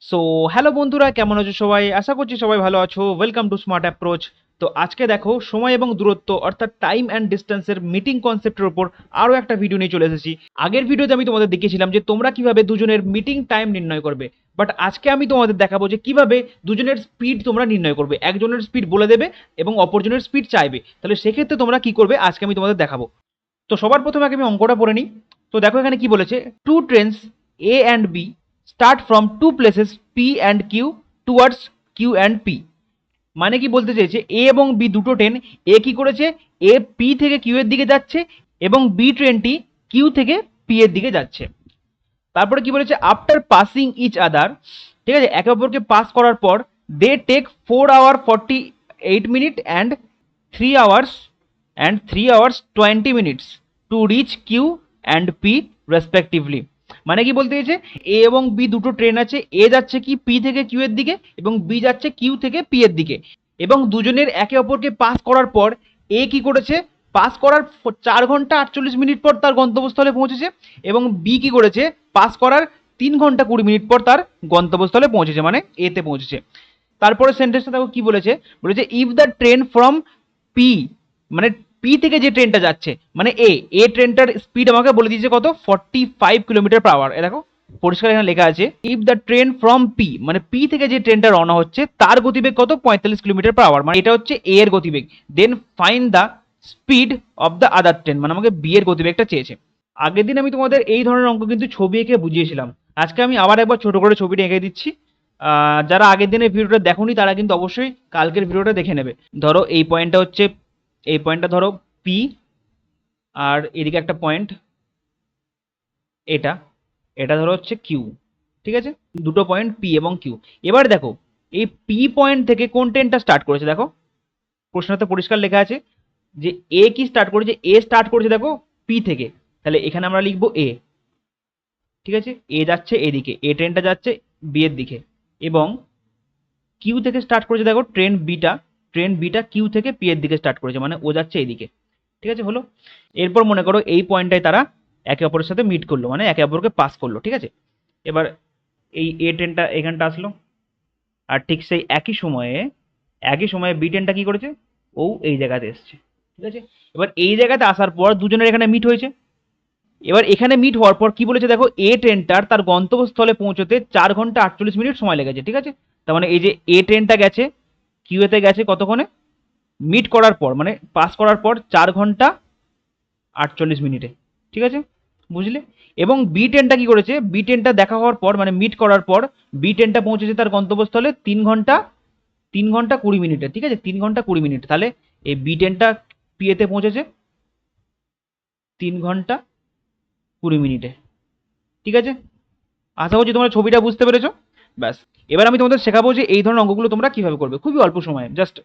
So hello বন্ধুরা, কেমন আছো সবাই? আশা করছি সবাই ভালো আছো। Welcome to smart approach. তো আজকে দেখো, সময় এবং দূরত্ব অর্থাৎ টাইম অ্যান্ড ডিস্টেন্সের মিটিং কনসেপ্টের উপর আরও একটা ভিডিও নিয়ে চলে এসেছি। আগের ভিডিওতে আমি তোমাদের দেখিয়েছিলাম যে তোমরা কিভাবে দুজনের মিটিং টাইম নির্ণয় করবে, বাট আজকে আমি তোমাদের দেখাবো যে কিভাবে দুজনের স্পিড তোমরা নির্ণয় করবে। একজনের স্পিড বলে দেবে এবং অপরজনের স্পিড চাইবে, তাহলে সেক্ষেত্রে তোমরা কি করবে আজকে আমি তোমাদের দেখাবো। তো সবার প্রথমে আগে আমি অঙ্কটা পড়ে নিই। তো দেখো এখানে কি বলেছে, two trains A and B start from two places P and Q towards Q and P. মানে কি বলতে চেয়েছে, এ এবং বি দুটো ট্রেন, এ কি করেছে, এ পি থেকে কিউ এর দিকে যাচ্ছে এবং বি ট্রেনটি কিউ থেকে পি এর দিকে যাচ্ছে। তারপরে কি বলেছে, আফটার পাসিং ইচ আদার, ঠিক আছে, একে অপরকে পাস করার পর they take 4 hour 48 minute and 3 hours 20 minutes to reach Q and P respectively. মানে কি বলতে চাইছে, এ এবং বি দুটো ট্রেন আছে, এ যাচ্ছে কি পি থেকে কিউ এর দিকে এবং বি যাচ্ছে কিউ থেকে পি এর দিকে, এবং দুজনের একে অপরকে পাস করার পর এ কি করেছে, পাস করার 4 ঘন্টা 48 মিনিট পর তার গন্তব্যস্থলে পৌঁছেছে, এবং বি কি করেছে, পাস করার 3 ঘন্টা 20 মিনিট পর তার গন্তব্যস্থলে পৌঁছেছে, মানে এতে পৌঁছেছে। তারপরে সেন্টেন্সটা দেখো কি বলেছে, বলেছে if the train from P, মানে পি থেকে যে ট্রেনটা যাচ্ছে, মানে এ ট্রেনটার স্পিড আমাকে বলে দিয়েছে কত, 45 কিলোমিটার পার আওয়ার। এ দেখো পরিষ্কার এখানে লেখা আছে, if the train from P, মানে পি থেকে যে ট্রেনটা রওনা হচ্ছে তার গতিবেগ কত, 45 কিলোমিটার পার আওয়ার, মানে এটা হচ্ছে এ এর গতিবেগ। Then find the speed of the other train, মানে আমাকে বি এর গতিবেগটা চেয়েছে। আগের দিন আমি তোমাদের এই ধরনের অঙ্ক কিন্তু ছবি এঁকে বুঝিয়েছিলাম। আজকে আমি আবার একবার ছোট করে ছবিটা এঁকে দিচ্ছি। যারা আগের দিনের ভিডিওটা দেখোনি তারা কিন্তু অবশ্যই কালকের ভিডিওটা দেখে নেবে। ধরো এই পয়েন্টটা হচ্ছে, এই পয়েন্টটা ধরো পি, আর এদিকে একটা পয়েন্ট, এটা এটা ধরো হচ্ছে কিউ, ঠিক আছে, দুটো পয়েন্ট পি এবং কিউ। এবার দেখো এই পি পয়েন্ট থেকে কোন ট্রেনটা স্টার্ট করেছে, দেখো প্রশ্নতে পরিষ্কার লেখা আছে যে এ কি স্টার্ট করেছে, এ স্টার্ট করেছে দেখো পি থেকে, তাহলে এখানে আমরা লিখবো এ, ঠিক আছে, এ যাচ্ছে এদিকে, এ ট্রেনটা যাচ্ছে বি এর দিকে, এবং কিউ থেকে স্টার্ট করেছে দেখো ট্রেন বিটা কিউ থেকে পি এর দিকে স্টার্ট করেছে, মানে ও যাচ্ছে এদিকে, ঠিক আছে, হলো। এরপর মনে করো এই পয়েন্টটায় তারা একে অপরের সাথে মিট করলো, মানে একে অপরকে পাস করলো, ঠিক আছে। এবার এই এ ট্রেনটা এখানটা আসলো, আর ঠিক সেই একই সময়ে বি ট্রেনটা কি করেছে, ও এই জায়গাতে এসছে, ঠিক আছে। এবার এই জায়গাতে আসার পর দুজনের এখানে মিট হয়েছে। এবার এখানে মিট হওয়ার পর কি বলেছে দেখো, এ ট্রেনটার তার গন্তব্যস্থলে পৌঁছতে 4 ঘন্টা 48 মিনিট সময় লেগেছে, ঠিক আছে। তার মানে এই যে এ ট্রেনটা গেছে কিউএতে গেছে কতক্ষণে, মিট করার পর মানে পাস করার পর 4 ঘন্টা 48 মিনিটে, ঠিক আছে, বুঝলে। এবং বি ট্রেনটা কি করেছে, বি ট্রেনটা দেখা হওয়ার পর মানে মিট করার পর বি ট্রেনটা পৌঁছেছে তার গন্তব্যস্থলে 3 ঘন্টা 20 মিনিটে, ঠিক আছে, 3 ঘন্টা 20 মিনিট। তাহলে এই বি ট্রেনটা পিএতে পৌঁছেছে 3 ঘন্টা 20 মিনিটে, ঠিক আছে। আশা করছি তোমরা ছবিটা বুঝতে পেরেছো। ব্যাস, এবার আমি তোমাদের শেখাবো যে এই ধরনের অঙ্কগুলো তোমরা কিভাবে করবে, খুবই অল্প সময়ে, জাস্ট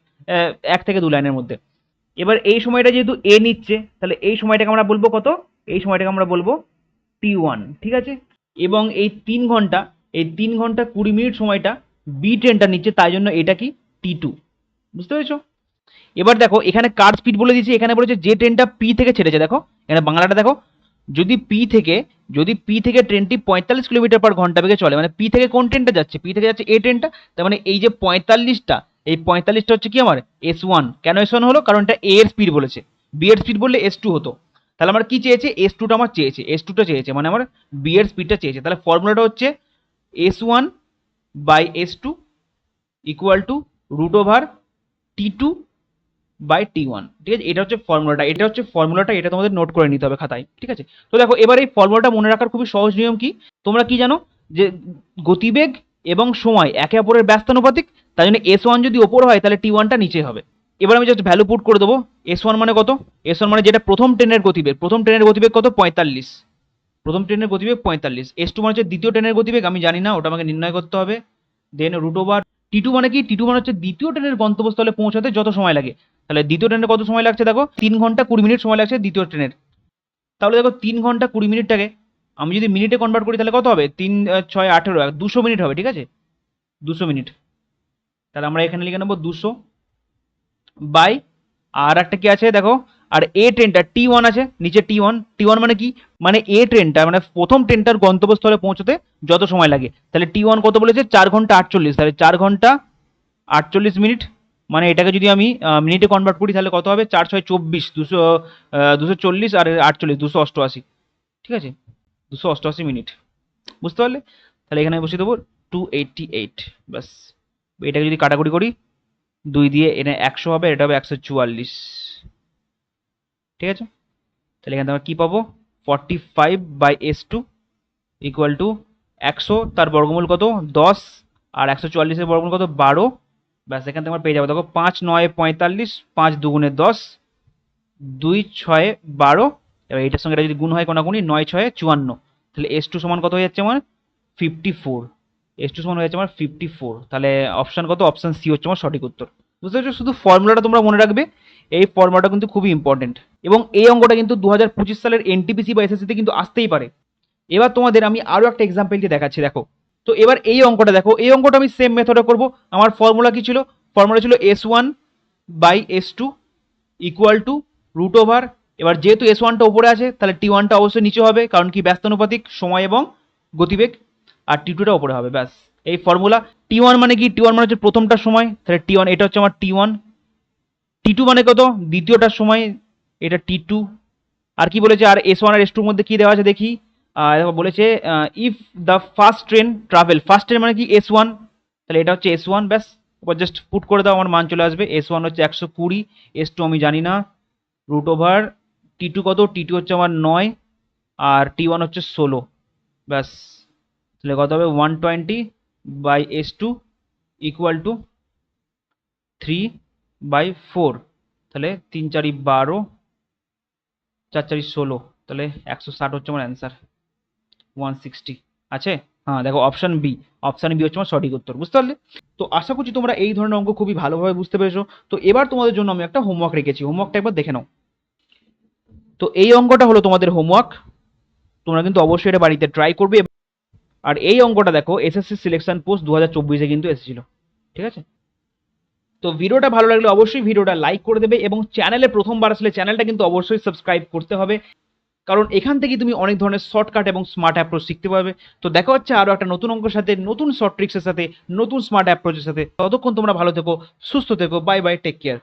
1 থেকে 2 লাইনের মধ্যে। এবার এই সময়টা যেহেতু এ নিচ্ছে, তাহলে এই সময়টাকে আমরা বলবো কত, এই সময়টাকে আমরা বলবো T1, ঠিক আছে। এবং এই 3 ঘন্টা 20 মিনিট সময়টা বি ট্রেনটা নিচ্ছে, তাই জন্য এটা কি T2, বুঝতে পেরেছো। এবার দেখো এখানে কার স্পিড বলে দিয়েছি, এখানে বলেছে যে ট্রেনটা পি থেকে ছেড়েছে, দেখো এখানে বাংলাটা দেখো, যদি পি থেকে ট্রেনটি 45 কিলোমিটার পার ঘন্টা বেগে চলে, মানে পি থেকে কোন ট্রেনটা যাচ্ছে, পি থেকে যাচ্ছে এ ট্রেনটা, তার মানে এই যে 45টা, এই 45টা হচ্ছে কি আমার S1। কেন S1 হলো, কারণ এটা এ এর স্পিড বলেছে, বি এর স্পিড বললে S2 হতো। তাহলে আমার কি চেয়েছে, S2টা আমার চেয়েছে, S2টা চেয়েছে, মানে আমার বি এর স্পিডটা চেয়েছে। তাহলে ফর্মুলাটা হচ্ছে S1/S2 ইকুয়াল টু √T2/T1, ঠিক আছে। এটা হচ্ছে ফর্মুলাটা, এটা তোমাদের নোট করে নিতে হবে খাতায়, ঠিক আছে। তো দেখো এবার এই ফর্মুলাটা মনে রাখার খুবই সহজ নিয়ম কি, তোমরা কি জানো যে গতিবেগ এবং সময় একে অপরের ব্যস্তানুপাতিক, তাই জন্য S1 যদি ওপর হয় তাহলে T1টা নিচে হবে। এবার আমি জাস্ট ভ্যালু পুট করে দেবো। S1 মানে কত, S1 মানে যেটা প্রথম ট্রেনের গতিবেগ কত, 45, প্রথম ট্রেনের গতিবেগ 45। S2 মানে হচ্ছে দ্বিতীয় ট্রেনের গতিবেগ, আমি জানি না, ওটা আমাকে নির্ণয় করতে হবে। দেন √T2 মানে কি, টি টু মানে হচ্ছে দ্বিতীয় ট্রেনের গন্তব্যস্থলে পৌঁছাতে যত সময় লাগে। তাহলে দ্বিতীয় ট্রেনের কত সময় লাগছে দেখো, 3 ঘন্টা 20 মিনিট সময় লাগছে দ্বিতীয় ট্রেনের। তাহলে দেখো 3 ঘন্টা 20 মিনিটটাকে আমি যদি মিনিটে কনভার্ট করি তাহলে কত হবে, 3 6 18 200 মিনিট হবে, ঠিক আছে, 200 মিনিট। তাহলে আমরা এখানে লিখে নেবো 200 বাই, আর একটা কি আছে দেখো, আর এ ট্রেনটা T1 আছে, নিচে T1 মানে কি, মানে এ ট্রেনটা মানে প্রথম ট্রেনটার গন্তব্যস্থলে পৌঁছতে যত সময় লাগে, তাহলে T1 কত বলেছে 4 ঘন্টা 48, তাহলে 4 ঘন্টা 48 মিনিট, মানে এটাকে যদি আমি মিনিটে কনভার্ট করি তাহলে কত হবে, 4 6 24, 240 আর 48 288, ঠিক আছে, 288 মিনিট, বুঝতে পারলে? তাহলে এখানে বসিয়ে দেবো 288, ব্যাস। এটাকে যদি কাটাকুটি করি 2 দিয়ে, এটা 100 হবে, এটা হবে 144, ঠিক আছে। তাহলে এখানে আমরা কি পাবো, 45/s2 ইকুয়াল টু 100, তার বর্গমূল কত 10, আর 144-এর বর্গমূল কত 12, ব্যাস এখান থেকে আমরা পেয়ে যাবো, দেখো 5 9 45, 5 2 10, 2 6 12, এবার এটার সঙ্গে এটা যদি গুণ হয় কোনাকুনি 9 6 54, তাহলে S2 সমান কত হয়ে যাচ্ছে আমার 54, S2 সমান হয়ে যাচ্ছে আমার 54, তাহলে অপশন কত, অপশন সি হচ্ছে আমার সঠিক উত্তর। বুঝতে পারছো? শুধু ফর্মুলাটা তোমরা মনে রাখবে, এই ফর্মুলাটা কিন্তু খুবই ইম্পর্টেন্ট, এবং এই অঙ্কটা কিন্তু 2025 সালের এনটিপিসি বা এসএসসিতে কিন্তু আসতেই পারে। এবার তোমাদের আমি আরো একটা এক্সাম্পল দিয়ে দেখাচ্ছি, দেখো। তো এবার এই অঙ্কটা দেখো, এই অঙ্কটা আমি সেম মেথডে করব। আমার ফর্মুলা কি ছিল, ফর্মুলা ছিল S1/S2 equal to root over, এবার যেহেতু S1টা উপরে আছে তাহলে T1টা অবশ্যই নিচে হবে, কারণ কি ব্যস্তানুপাতিক সময় এবং গতিবেগ, আর T2টা উপরে হবে, ব্যাস এই ফর্মুলা। T1 মানে কি, T1 মানে হচ্ছে প্রথমটার সময়, তাহলে T1 এটা হচ্ছে আমার T1, T2 মানে কত, দ্বিতীয়টার সময়, এটা T2, আর কি বলেছে, আর S1 আর S2 এর মধ্যে কি দেওয়া আছে দেখি, বলেছে if the first train travel, first train মানে কি S1, তাহলে এটা হচ্ছে S1, ব্যাস এবার জাস্ট পুট করে দাও, আমার মান চলে আসবে। S1 হচ্ছে 120, S2 আমি জানি না, রুট ওভার T2 কত, T2 হচ্ছে আমার 9, আর T1 হচ্ছে 16, ব্যাস তাহলে কত হবে 120/S2 ইকুয়াল টু 3/4, তাহলে 3 4 12, 4 4 16, তাহলে 160 হচ্ছে আমার অ্যান্সার, 160 আছে। হ্যাঁ দেখো অপশন বি হচ্ছে আমার সঠিক উত্তর, বুঝতে পারলে? তো আশা করছি তোমরা এই ধরনের অঙ্ক খুবই ভালোভাবে বুঝতে পেরেছো। তো এবার তোমাদের জন্য আমি একটা হোমওয়ার্ক রেখেছি, হোমওয়ার্কটা একবার দেখে নাও। তো এই অঙ্কটা হলো তোমাদের হোমওয়ার্ক, তোমরা কিন্তু অবশ্যই এটা বাড়িতে ট্রাই করবে। আর এই অঙ্কটা দেখো এসএসসি সিলেকশন পোস্ট 2024-এ কিন্তু এসেছিল, ঠিক আছে। তো ভিডিওটা ভালো লাগলে অবশ্যই ভিডিওটা লাইক করে দেবে, এবং চ্যানেলে প্রথমবার আসলে চ্যানেলটা কিন্তু অবশ্যই সাবস্ক্রাইব করতে হবে, কারণ এখান থেকে তুমি অনেক ধরনের শর্টকাট এবং স্মার্ট অ্যাপ্রোচ শিখতে পারবে। তো দেখা হচ্ছে আরও একটা নতুন অঙ্কের সাথে, নতুন শর্ট ট্রিক্সের সাথে, নতুন স্মার্ট অ্যাপ্রোচের সাথে। ততক্ষণ তোমরা ভালো থেকো, সুস্থ থেকো, বাই বাই, টেক কেয়ার।